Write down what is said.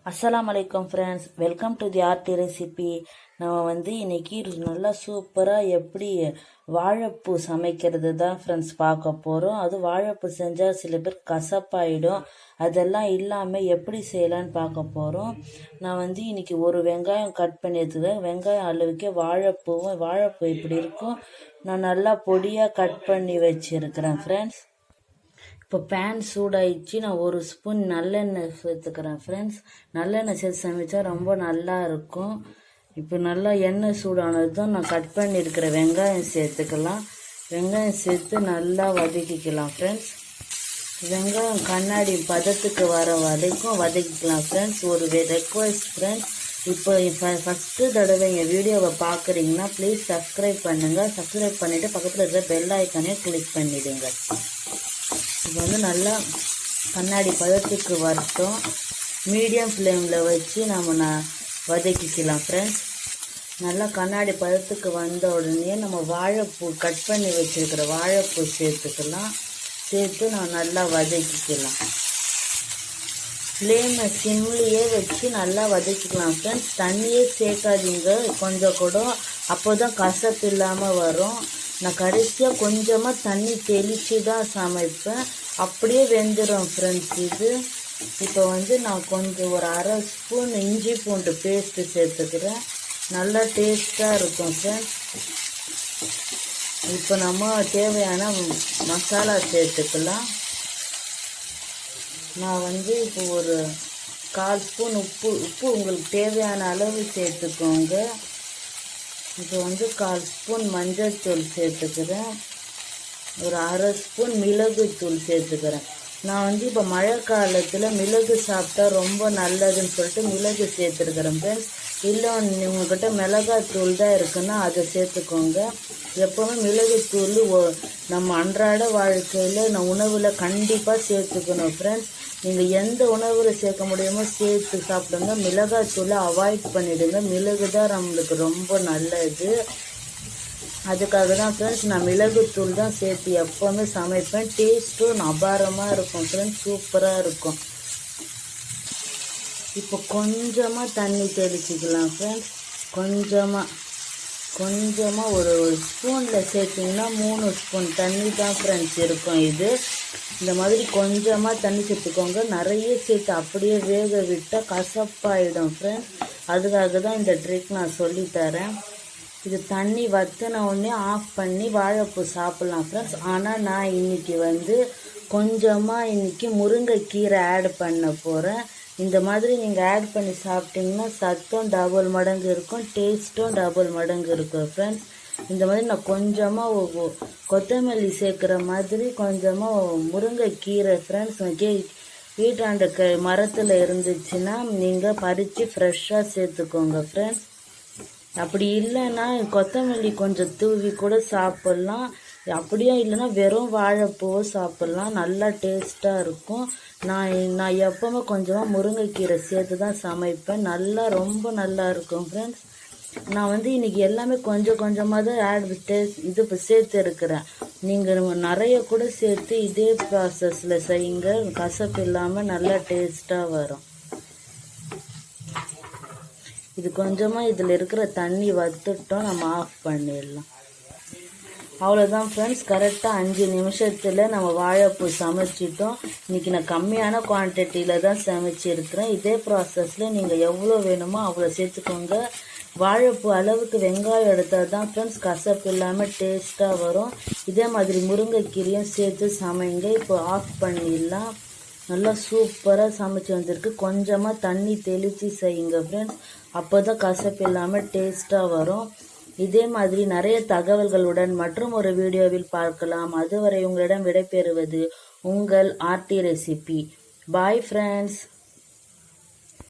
அஸ்ஸலாமு அலைக்கும் friends, welcome to the RT recipe. நம்ம இன்னைக்கு நல்லா சூப்பராக எப்படி வாழைப்பூ சமைக்கிறது தான் ஃப்ரெண்ட்ஸ் பார்க்க போகிறோம். அது வாழைப்பூ செஞ்சால் சில பேர் கசப்பாயிடும். அதெல்லாம் இல்லாமல் எப்படி செய்யலான்னு பார்க்க போகிறோம். நான் இன்னைக்கு ஒரு வெங்காயம் கட் பண்ணி எடுத்துக்கிறேன். வெங்காயம் அளவுக்கே வாழைப்பூ இப்படி இருக்கும். நான் நல்லா பொடியாக கட் பண்ணி வச்சுருக்கிறேன் ஃப்ரெண்ட்ஸ். இப்போ பேன் சூடாயிடுச்சு. நான் ஒரு ஸ்பூன் நல்லெண்ணெய் சேர்த்துக்கிறேன் ஃப்ரெண்ட்ஸ். நல்லெண்ணெய் சேர்த்து சமைச்சா ரொம்ப நல்லா இருக்கும். இப்போ நல்லா எண்ணெய் சூடானது தான் நான் கட் பண்ணியிருக்கிற வெங்காயம் சேர்த்துக்கலாம். வெங்காயம் சேர்த்து நல்லா வதக்கிக்கலாம் ஃப்ரெண்ட்ஸ். வெங்காயம் கண்ணாடி பதத்துக்கு வர வரைக்கும் வதக்கிக்கலாம் ஃப்ரெண்ட்ஸ். ஒரு ரெக்வஸ்ட் ஃப்ரெண்ட்ஸ், இப்போ ஃபஸ்ட்டு தடவை எங்கள் வீடியோவை பார்க்குறீங்கன்னா ப்ளீஸ் சப்ஸ்கிரைப் பண்ணுங்கள். சப்ஸ்கிரைப் பண்ணிவிட்டு பக்கத்தில் இருக்கிற பெல் ஐக்கானே கிளிக் பண்ணிவிடுங்க. இப்போ நல்லா கண்ணாடி பதத்துக்கு வரட்டும். மீடியம் ஃப்ளேமில் வச்சு நம்ம வதக்கிக்கலாம் ஃப்ரெண்ட்ஸ். நல்லா கண்ணாடி பதத்துக்கு வந்த உடனே நம்ம வாழைப்பூ கட் பண்ணி வச்சுருக்கிற வாழைப்பூ சேர்த்துக்கலாம். சேர்த்து நல்லா வதக்கிக்கலாம். ஃப்ளேமை சிம்லேயே வச்சு நல்லா வதக்கிக்கலாம் ஃப்ரெண்ட்ஸ். தண்ணியே சேர்க்காதீங்க கொஞ்சம் கூட, அப்போ தான் கசப்பு இல்லாமல் வரும். நான் கடைசியாக கொஞ்சமாக தண்ணி தெளித்து தான் சமைப்பேன். அப்படியே வெந்துடும் ஃப்ரெண்ட்ஸ் இது. இப்போ நான் கொஞ்சம் ஒரு அரை ஸ்பூன் இஞ்சி பூண்டு பேஸ்ட்டு சேர்த்துக்கிறேன். நல்லா டேஸ்ட்டாக இருக்கும் ஃப்ரெண்ட்ஸ். இப்போ நம்ம தேவையான மசாலா சேர்த்துக்கலாம். நான் இப்போ ஒரு 1/4 ஸ்பூன் உப்பு உங்களுக்கு தேவையான அளவு சேர்த்துக்கோங்க. இப்போ 1/4 ஸ்பூன் மஞ்சள் தூள் சேர்த்துக்கிறேன். ஒரு அரை ஸ்பூன் மிளகு தூள் சேர்த்துக்கிறேன். நான் இப்போ மழை காலத்தில் மிளகு சாப்பிட்டா ரொம்ப நல்லதுன்னு சொல்லிட்டு மிளகு சேர்த்துருக்கிறேன் ஃப்ரெண்ட்ஸ். இல்லை உங்கள்கிட்ட மிளகாய் தூள் தான் இருக்குன்னா அதை சேர்த்துக்கோங்க. எப்போவுமே மிளகு தூள் நம்ம அன்றாட வாழ்க்கையில் உணவில் கண்டிப்பாக சேர்த்துக்கணும் ஃப்ரெண்ட்ஸ். நீங்கள் எந்த உணவில் சேர்க்க முடியுமோ சேர்த்து சாப்பிடுங்க. மிளகாய் தூளை அவாய்ட் பண்ணிவிடுங்க. மிளகு தான் நம்மளுக்கு ரொம்ப நல்லது. அதுக்காக தான் ஃப்ரெண்ட்ஸ் நான் மிளகுத்தூள் தான் சேர்த்து எப்போவுமே சமைப்பேன். டேஸ்ட்டும் அபாரமாக இருக்கும் ஃப்ரெண்ட்ஸ், சூப்பராக இருக்கும். இப்போ கொஞ்சமாக தண்ணி தெளிச்சிக்கலாம் ஃப்ரெண்ட்ஸ். கொஞ்சமாக ஒரு ஸ்பூனில் சேர்த்திங்கன்னா 3 ஸ்பூன் தண்ணி தான் ஃப்ரெண்ட்ஸ் இருக்கும். இந்த மாதிரி கொஞ்சமாக தண்ணி சேர்த்துக்கோங்க. நிறைய சேர்த்து அப்படியே வேக விட்டால் கசப்பாயிடும் ஃப்ரெண்ட்ஸ். அதுக்காக தான் இந்த ட்ரிக் நான் சொல்லித்தரேன். இது தண்ணி வற்றின உடனே ஆஃப் பண்ணி வாழைப்பூ சாப்பிட்லாம் ஃப்ரெண்ட்ஸ். ஆனால் நான் இன்றைக்கி கொஞ்சமாக முருங்கைக்கீரை ஆட் பண்ண போகிறேன். இந்த மாதிரி நீங்கள் ஆட் பண்ணி சாப்பிட்டிங்கன்னா சத்தும் டபுள் மடங்கு இருக்கும், டேஸ்ட்டும் டபுள் மடங்கு இருக்கும் ஃப்ரெண்ட்ஸ். இந்த மாதிரி நான் கொஞ்சமாக கொத்தமல்லி சேர்க்குற மாதிரி கொஞ்சமாக முருங்கைக்கீரை ஃப்ரெண்ட்ஸ் வீட்டாண்ட மரத்தில் இருந்துச்சுன்னா நீங்கள் பறித்து ஃப்ரெஷ்ஷாக சேர்த்துக்கோங்க ஃப்ரெண்ட்ஸ். அப்படி இல்லைன்னா கொத்தமல்லி கொஞ்சம் தூவி கூட சாப்பிட்லாம். அப்படியே இல்லைன்னா வெறும் வாழைப்பூவை சாப்பிட்லாம். நல்லா டேஸ்ட்டாக இருக்கும். நான் எப்போவுமே கொஞ்சமாக முருங்கைக்கீரை சேர்த்து தான் சமைப்பேன். ரொம்ப நல்லா இருக்கும் ஃப்ரெண்ட்ஸ். நான் இன்றைக்கி எல்லாமே கொஞ்சம் கொஞ்சமாக தான் இது சேர்த்து இருக்கிறேன். நீங்கள் நிறைய கூட சேர்த்து இதே ப்ராசஸில் செய்யுங்க. கசப்பு இல்லாமல் நல்லா டேஸ்ட்டாக வரும். இது கொஞ்சமாக இதில் இருக்கிற தண்ணி வத்துட்டோம், நம்ம ஆஃப் பண்ணிடலாம். அவ்வளோதான் ஃப்ரெண்ட்ஸ். கரெக்டாக 5 நிமிஷத்தில் நம்ம வாழைப்பூ சமைச்சிட்டோம். இன்றைக்கி நான் கம்மியான குவான்டிட்டியில் தான் சமைச்சிருக்கிறேன். இதே ப்ராசஸில் நீங்கள் எவ்வளோ வேணுமோ அவ்வளோ சேர்த்துக்கோங்க. வாழைப்பூ அளவுக்கு வெங்காயம் எடுத்தால் தான் ஃப்ரெண்ட்ஸ் கசப்பு இல்லாமல் டேஸ்ட்டாக வரும். இதே மாதிரி முருங்கைக்கீரையும் சேர்த்து சமைங்க. இப்போ ஆஃப் பண்ணிடலாம். நல்லா சூப்பராக சமைச்சு வந்திருக்கு. கொஞ்சமாக தண்ணி தெளித்து செய்யுங்க ஃப்ரெண்ட்ஸ். அப்போ தான் கசப்பு இல்லாமல் டேஸ்ட்டாக வரும். இதே மாதிரி நிறைய தகவல்களுடன் மற்றும் ஒரு வீடியோவில் பார்க்கலாம். அதுவரை உங்களிடம் விடைபெறுவது உங்கள் ஆர்டி ரெசிபி. Bye friends.